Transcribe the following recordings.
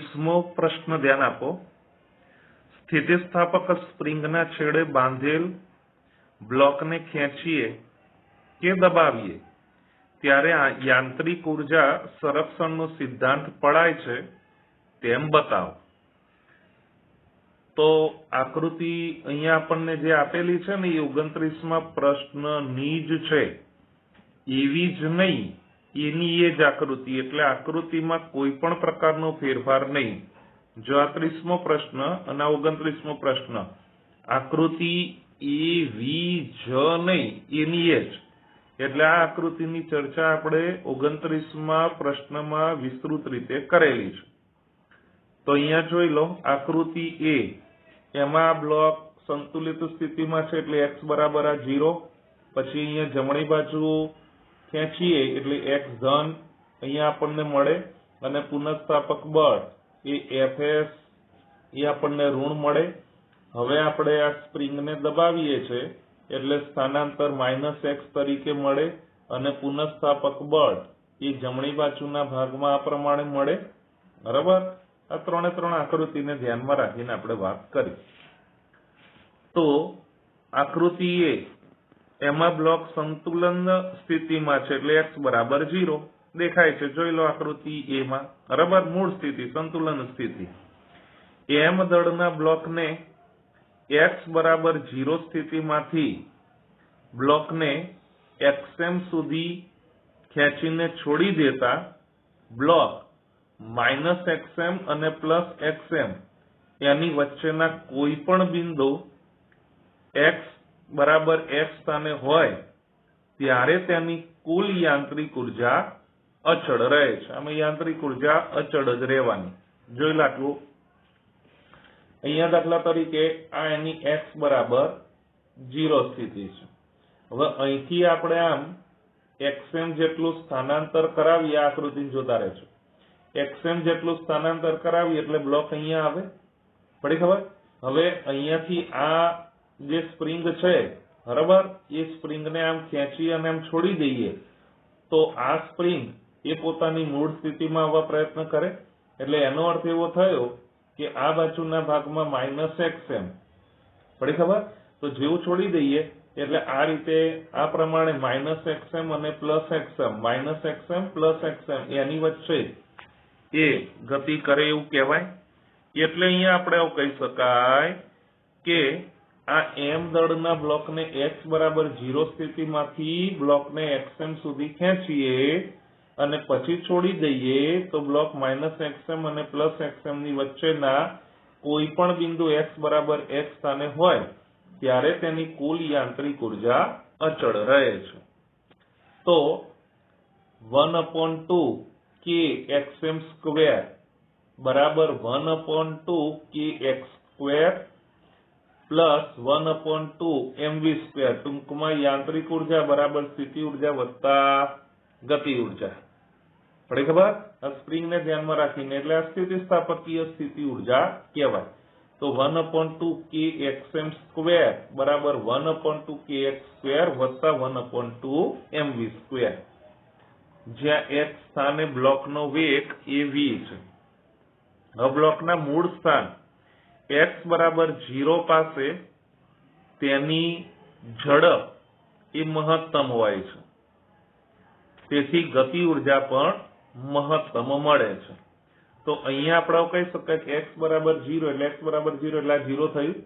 20मो प्रश्न ध्यान आपो। स्थितिस्थापक स्प्रिंगना छेड़े बांधेल ब्लॉक ने खेंचीए के दबावीए त्यारे यांत्रिक ऊर्जा संरक्षणनो सिद्धांत पढ़ाय छे तेम बताओ। तो आकृति अहींया आपणने जे आपेली छे ने ए 29मा प्रश्ननी ज छे, एवी ज नहीं, एनी ए ज आकृति, एटले आकृतिमां कोई पण प्रकारनो फेरफार नहीं। जो आ 30मो प्रश्न अने 29मो प्रश्न आकृति एवी ज नहीं, एनी ए ज, एटले आ आकृतिनी चर्चा आपणे 29मा प्रश्नमा विस्तृत रीते करेली छे। तो अहींया जोई लो, आकृति ए एमां ब्लॉक संतुलित स्थितिमां छे एटले x बराबर 0, पछी अहींया जमणी बाजु खेंचीए एटले x धन अहींया आपणने मळे अने पुनर्स्थापक बळ ए Fs ए आपणने ऋण मळे। हवे आपणे आ स्प्रिंगने दबावीए छे एटले स्थानांतर -x तरीके मळे अने पुनर्स्थापक बळ ए जमणी बाजुना भागमां आ प्रमाणे मळे। बराबर, आ त्रणेय त्रण आकृतिने ध्यानमां राखीने आपणे वात करी। तो आकृति ए एमां ब्लॉक संतुलन स्थितिमां छे एटले x बराबर 0 देखाय छे। जोई लो आकृति ए मां, बराबर, मूळ स्थिति संतुलन स्थिति। एम दळना ब्लॉकने x बराबर 0 स्थितिमांथी ब्लॉकने xm सुधी खेंचीने छोड़ी देता ब्लॉक -xm अने +xm यानी वच्चेना कोईपण बिंदु x बराबर x स्थाने होय त्यारे तेनी कुल यांत्रिक ऊर्जा अचळ रहे छे। आमां यांत्रिक ऊर्जा अचळ ज रहेवानी। जोई लो आटલું। अहींया दाखला तरीके आ एनी x बराबर 0 स्थिति छे। हवे અહીંથી આપણે આમ xm જેટલું સ્થાનાંતર કરાવીએ, આકૃતિને જોતા રહેજો। xm જેટલું સ્થાનાંતર કરાવીએ એટલે બ્લોક અહીંયા આવે, પડી ખબર? હવે અહીંયાથી આ જે સ્પ્રિંગ છે, બરાબર, એ સ્પ્રિંગને આમ ખેંચી અને આમ છોડી દઈએ તો આ સ્પ્રિંગ એ પોતાની મૂળ સ્થિતિમાં આવવા પ્રયત્ન કરે। એટલે એનો અર્થ એવો થયો કે આ બાજુના ભાગમાં -xm, પડી ખબર? તો જેવું છોડી દઈએ એટલે આ રીતે આ પ્રમાણે -xm અને +xm, -xm +xm એની વચ્ચે એ ગતિ કરે એવું કહેવાય। એટલે અહીંયા આપણે એવું કહી શકાય કે આ m દળના બ્લોકને x બરાબર 0 સ્થિતિમાંથી બ્લોકને xm સુધી ખેંચીએ અને પછી છોડી દઈએ તો બ્લોક -xm અને +xm ની વચ્ચેના કોઈ પણ બિંદુ x બરાબર x સ્થાને હોય ત્યારે તેની કુલ યાંત્રિક ઊર્જા અચળ રહે છે। તો 1/2 kxm² बराबर 1/2 kx² प्लस 1/2 mv²। टूंकमां यांत्रिक ऊर्जा बराबर स्थिति ऊर्जा वत्ता गति ऊर्जा, पड़ी खबर? आ स्प्रिंग ने ध्यान में राखीने एटले आ स्थितिस्थापकीय स्थिति ऊर्जा कहेवाय। तो 1/2 kxm² बराबर 1/2 kx² वत्ता 1/2 mv², ज्यां x स्थाने ब्लॉकनो वेग ए v छे। હવે બ્લોકના મૂળ સ્થાન x બરાબર 0 પાસે તેની ઝડપ એ મહત્તમ હોય છે, તેથી ગતિ ઊર્જા પણ મહત્તમ મળે છે। તો અહીંયા આપણે કહી શકાય કે x બરાબર 0 એટલે x બરાબર 0 એટલે આ 0 થયું,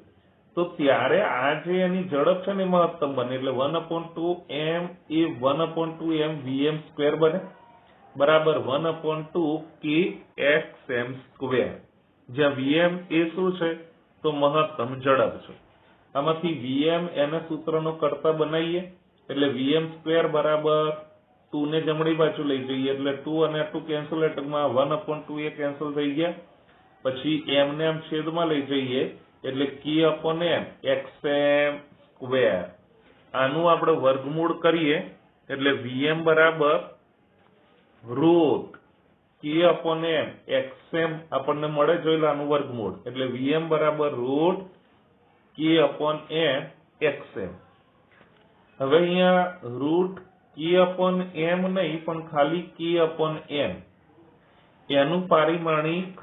તો ત્યારે આ જે એની ઝડપ છે ને મહત્તમ બને એટલે 1/2 m એ 1/2 m vm² બને, बराबर 1/2 kxm², જ્યાં vm એ શું છે તો મહત્તમ ઝડપ છે। આમાંથી vm એને સૂત્રનો કર્તા બનાવીએ એટલે vm² બરાબર 2 ને જમણી બાજુ લઈ જઈએ એટલે 2 અને 2 કેન્સલ એટલે 1/2 એ કેન્સલ થઈ ગયા। પછી m ને આમ છેદમાં લઈ જઈએ એટલે k/m xm²। આનું આપણે વર્ગમૂળ કરીએ એટલે vm બરાબર √k/m xm આપણને મળે। જોઈ લો આનું વર્ગમૂળ એટલે vm બરાબર √k/m xm। હવે અહીંયા √k/m નહીં પણ ખાલી k/m એનું પારિમાણિક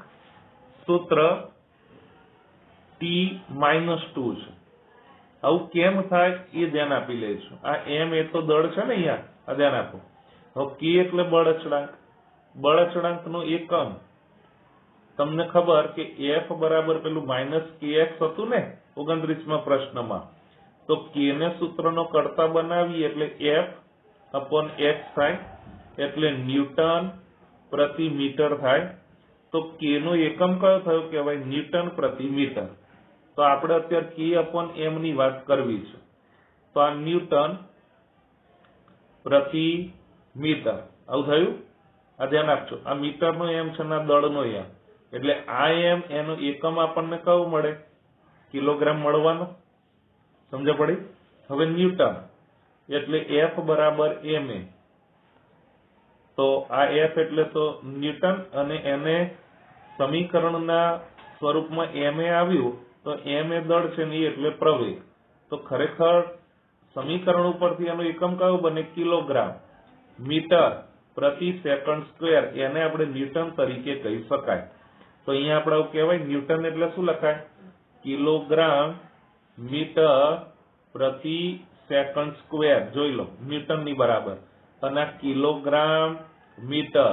સૂત્ર T-2 છે। આવું કેમ થાય એ ધ્યાન આપી લઈશું। આ m એ તો દળ છે ને અહીંયા, આ ધ્યાન આપો। હવે k એટલે બળ અચળાંક, બળ અચળાંકનો એકમ તમને ખબર કે F બરાબર પેલું -kx હતું ને 29માં પ્રશ્નમાં, તો k ને સૂત્રનો કર્તા બનાવીએ એટલે F/x થાય, એટલે ન્યૂટન પ્રતિ મીટર થાય। તો k નો એકમ કયો થયો કહેવાય? ન્યૂટન પ્રતિ મીટર। તો આપણે અત્યારે k/m ની વાત કરવી છે, તો આ ન્યૂટન પ્રતિ મીટર આવું થયું। આ ધ્યાન આપજો, આ મીટરનો m છે ને દળનો m, એટલે આ m એનો એકમ આપણને કયો મળે? કિલોગ્રામ મળવાનો। સમજ પડી? હવે ન્યૂટન એટલે F બરાબર ma, તો આ F એટલે તો ન્યૂટન, અને એને સમીકરણના સ્વરૂપમાં ma આવ્યું તો m એ દળ છે ને એ એટલે પ્રવેગ। તો ખરેખર સમીકરણ ઉપરથી એનો એકમ કયો બને? કિલોગ્રામ મીટર પ્રતિ સેકન્ડ સ્ક્વેર, એને આપણે ન્યૂટન તરીકે કહી શકાય। તો અહીંયા આપણે આવું કહેવાય, ન્યૂટન એટલે શું લખાય? કિલોગ્રામ મીટર પ્રતિ સેકન્ડ સ્ક્વેર, જોઈ લો ન્યૂટન ની બરાબર, અને આ કિલોગ્રામ મીટર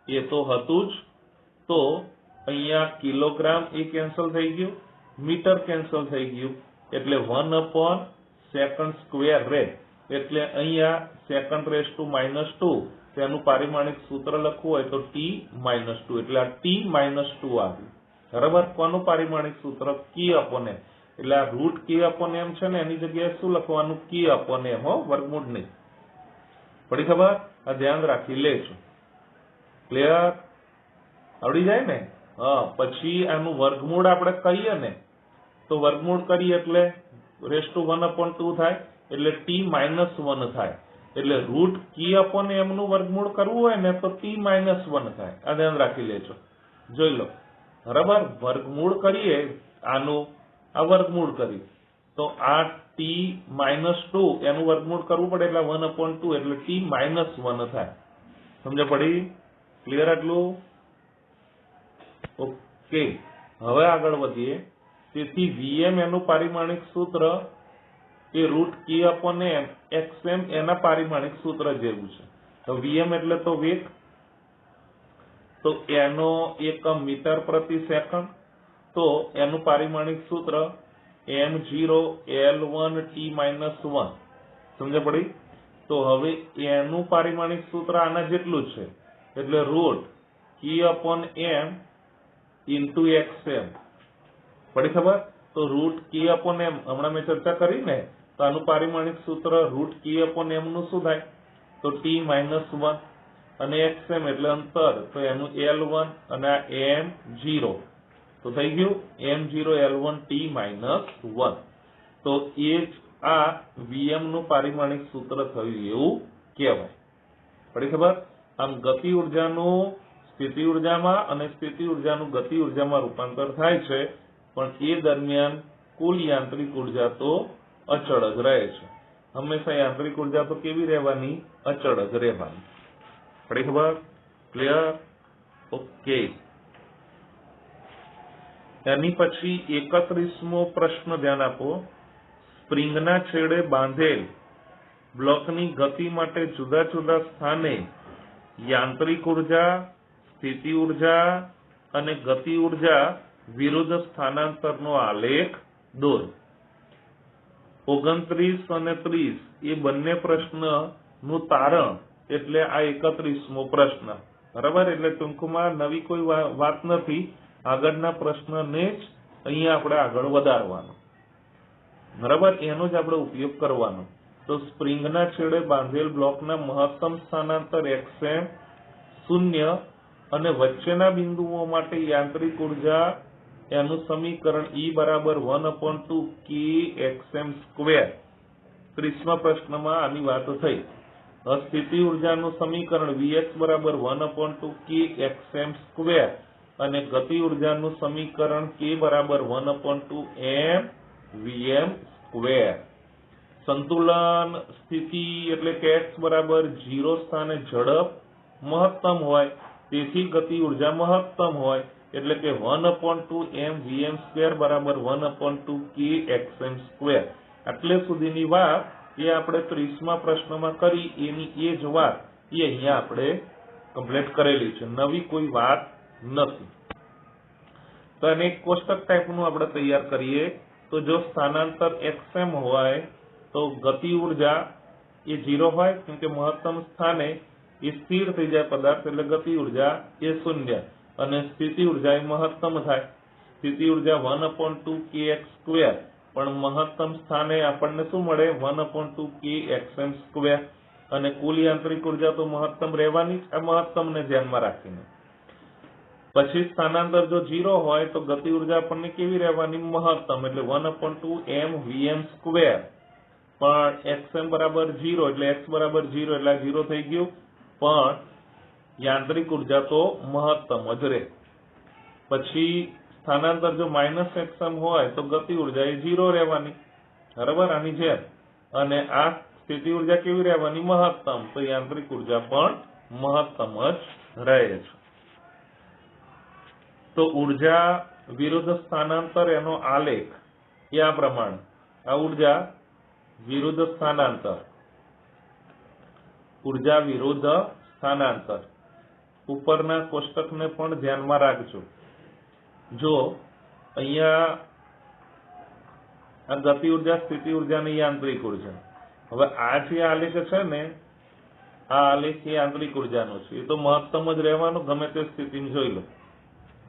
એ તો હતું જ, તો અહીંયા કિલોગ્રામ એ કેન્સલ થઈ ગયું, મીટર કેન્સલ થઈ ગયું, એટલે 1/સેકન્ડ સ્ક્વેર રહે, એટલે અહીંયા (10⁻²) તેનું પારિમાણિક સૂત્ર લખવું હોય તો T-2, એટલે આ T-2 આવ્યું, બરાબર। કોનું પારિમાણિક સૂત્ર? k/m, એટલે આ √k/m છે ને એની જગ્યાએ શું લખવાનું? k/m, હો, વર્ગમૂળ નહીં। પડી ખબર? આ ધ્યાન રાખી લેજો। ક્લિયર? આવડી જાય ને? હા, પછી આનું વર્ગમૂળ આપણે કરીએ ને, તો વર્ગમૂળ કરીએ એટલે (1/2) થાય, એટલે T-1 થાય, એટલે √k/m નું વર્ગમૂળ કરવું હોય ને તો T-1 થાય। આ ધ્યાન રાખી લેજો, જોઈ લો, બરાબર। વર્ગમૂળ કરીએ આનું, આ વર્ગમૂળ કરી, તો આ T-2 એનું વર્ગમૂળ કરવું પડે, એટલે 1/2, એટલે T-1 થાય। સમજ પડી? ક્લિયર આટલું? ઓકે, હવે આગળ વધીએ। તેથી Vm એનું પારિમાણિક સૂત્ર એ √k/m xm એના પારિમાણિક સૂત્ર જેવું છે। તો Vm એટલે તો વેગ, તો એનો એકમ મીટર પ્રતિ સેકન્ડ, તો એનું પારિમાણિક સૂત્ર m0L1T-1। સમજ પડી? તો હવે એનું પારિમાણિક સૂત્ર આના જેટલું જ છે, એટલે √k/m × xm। પડી ખબર? તો √k/m હમણાં મેં ચર્ચા કરી ને, તો આનું પારિમાણિક સૂત્ર √k/m નું શું થાય? તો T-1, અને xm એટલે અંતર, તો એનું L1, અને આ m0, તો થઈ ગયું m0L1T-1। તો એ જ આ Vm નું પારિમાણિક સૂત્ર થયું એવું કહેવાય। પડી ખબર? આમ ગતિ ઉર્જાનું સ્થિતિ ઉર્જામાં અને સ્થિતિ ઉર્જાનું ગતિ ઉર્જામાં રૂપાંતર થાય છે, પણ એ દરમિયાન કુલ યાંત્રિક ઉર્જા તો અચળ જ રહે છે। હંમેશા યાંત્રિક ઉર્જા તો કેવી રહેવાની? અચળ જ રહેવાની। પડી ખબર? ક્લિયર? ઓકે, એની પછી 31મો પ્રશ્ન ધ્યાન આપો। સ્પ્રિંગના છેડે બાંધેલ બ્લોકની ગતિ માટે જુદા જુદા સ્થાને યાંત્રિક ઉર્જા, સ્થિતિ ઉર્જા અને ગતિ ઉર્જા વિરુદ્ધ સ્થાનાંતરનો આલેખ દોરો। 29 અને 30 એ બંને પ્રશ્નનું તારણ એટલે આ 31મો પ્રશ્ન, બરાબર। એટલે ટૂંકમાં નવી કોઈ વાત નથી, આગળના પ્રશ્નને જ અહીંયા આપણે આગળ વધારવાનો, બરાબર, એનો જ આપણે ઉપયોગ કરવાનો। તો સ્પ્રિંગના છેડે બાંધેલ બ્લોકના મહત્તમ સ્થાનાંતર xm 0 અને વચ્ચેના બિંદુઓ માટે યાંત્રિક ઉર્જા એનું સમીકરણ E બરાબર 1/2kxm²। 30મા પ્રશ્નમાં આની વાત થઈ। સ્થિતિ ઉર્જાનું સમીકરણ Vx બરાબર 1/2kxm² અને ગતિ ઉર્જાનું સમીકરણ k બરાબર 1/2mvm²। સંતુલન સ્થિતિ એટલે કે x બરાબર 0 સ્થાને ઝડપ મહત્તમ હોય, તેથી ગતિ ઉર્જા મહત્તમ હોય, એટલે કે 1/2 mvm² બરાબર 1/2 kxm². આટલે સુધીની વાત એ આપણે 30મા પ્રશ્નમાં કરી એની એ જ વાત એ અહીંયા આપણે કમ્પ્લીટ કરેલી છે, નવી કોઈ વાત નથી. તો એને એક કોષ્ટક ટાઈપનું આપણે તૈયાર કરીએ. તો જો સ્થાનાંતર xm હોય તો ગતિ ઉર્જા એ 0 હોય, કેમ કે મહત્તમ સ્થાને એ સ્થિર થઈ જાય પદાર્થ, એટલે ગતિ ઉર્જા એ 0 અને સ્થિતિ ઉર્જા એ મહત્તમ થાય. સ્થિતિ ઉર્જા 1/2 kx², પણ મહત્તમ સ્થાને આપણને શું મળે? 1/2 kxm². અને કુલ યાંત્રિક ઉર્જા તો મહત્તમ રહેવાની જ, આ મહત્તમને ધ્યાનમાં રાખીને. પછી સ્થાનાંતર જો 0 હોય તો ગતિ ઉર્જા આપણને કેવી રહેવાની? મહત્તમ, એટલે 1/2 mvm². પણ xm બરાબર 0 એટલે x બરાબર 0 એટલે 0 થઈ ગયું, પણ યાંત્રિક ઉર્જા તો મહત્તમ જ રહે. પછી સ્થાનાંતર જો -xm હોય તો ગતિ ઉર્જા એ 0 રહેવાની, બરાબર, આની જેમ. અને આ સ્થિતિ ઉર્જા કેવી રહેવાની? મહત્તમ, તો યાંત્રિક ઉર્જા પણ મહત્તમ જ રહે છે. તો ઉર્જા વિરુદ્ધ સ્થાનાંતર એનો આલેખ એ આ પ્રમાણે. આ ઉર્જા વિરુદ્ધ સ્થાનાંતર, ઉર્જા વિરુદ્ધ સ્થાનાંતર ઉપરના કોષ્ટકને પણ ધ્યાનમાં રાખજો. જો અહીંયા આ ગતિ ઉર્જા, સ્થિતિ ઉર્જા અને યાંત્રિક ઉર્જા, હવે આ જે આલેખ છે ને, આ આલેખ એ યાંત્રિક ઉર્જાનો છે, એ તો મહત્તમ જ રહેવાનો ગમે તે સ્થિતિમાં જોઈ લો,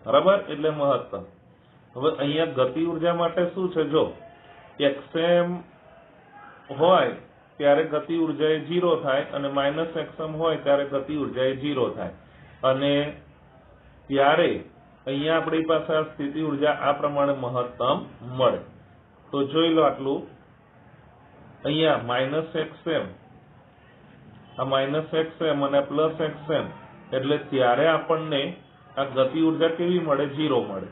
બરાબર, એટલે મહત્તમ. હવે અહીંયા ગતિ ઉર્જા માટે શું છે? જો xm હોય ત્યારે ગતિ ઉર્જા એ 0 થાય અને -xm હોય ત્યારે ગતિ ઉર્જા એ 0 થાય. અને ત્યારે અહીંયા આપણી પાસે આ સ્થિતિ ઉર્જા આ પ્રમાણે મહત્તમ મળે. તો જોઈ લો આટલું, અહીંયા -xm, આ -xm અને +xm, એટલે ત્યારે આપણને આ ગતિ ઉર્જા કેવી મળે? 0 મળે.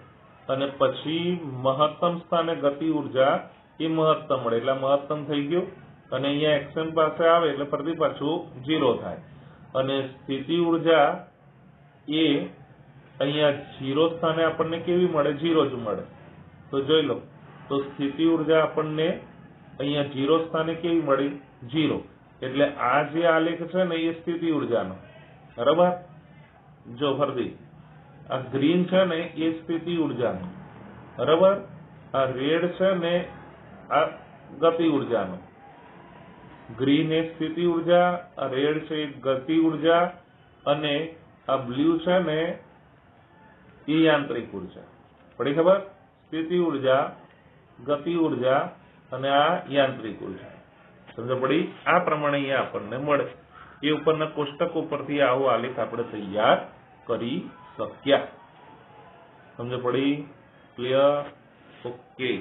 અને પછી મહત્તમ સ્થાને ગતિ ઉર્જા એ મહત્તમ મળે, એટલે મહત્તમ થઈ ગયું. અને અહીંયા xm પાસે આવે એટલે ફરીથી પાછું 0 થાય. અને સ્થિતિ ઉર્જા એ અહીંયા 0 સ્થાને આપણને કેવી મળે? 0 જ મળે. તો જોઈ લો, તો સ્થિતિ ઉર્જા આપણને અહીંયા 0 સ્થાને કેવી મળી? 0. એટલે આ જે આલેખ છે ને એ સ્થિતિ ઉર્જાનો, બરાબર. જો ફરીથી આ ગ્રીન છે ને એ સ્થિતિ ઉર્જાનો, બરાબર. આ રેડ છે ને આ ગતિ ઉર્જાનો. ગ્રીન એ સ્થિતિ ઉર્જા, આ રેડ છે એ ગતિ ઉર્જા, અને આ બ્લુ છે ને એ યાંત્રિક ઉર્જા. પડી ખબર? સ્થિતિ ઉર્જા, ગતિ ઉર્જા અને આ યાંત્રિક ઉર્જા. સમજ પડી? આ પ્રમાણે અહીંયા આપણને મળે. એ ઉપરના કોષ્ટક ઉપરથી આવો આલેખ આપણે તૈયાર કરી શક્યા. સમજ પડી? ક્લિયર? ઓકે.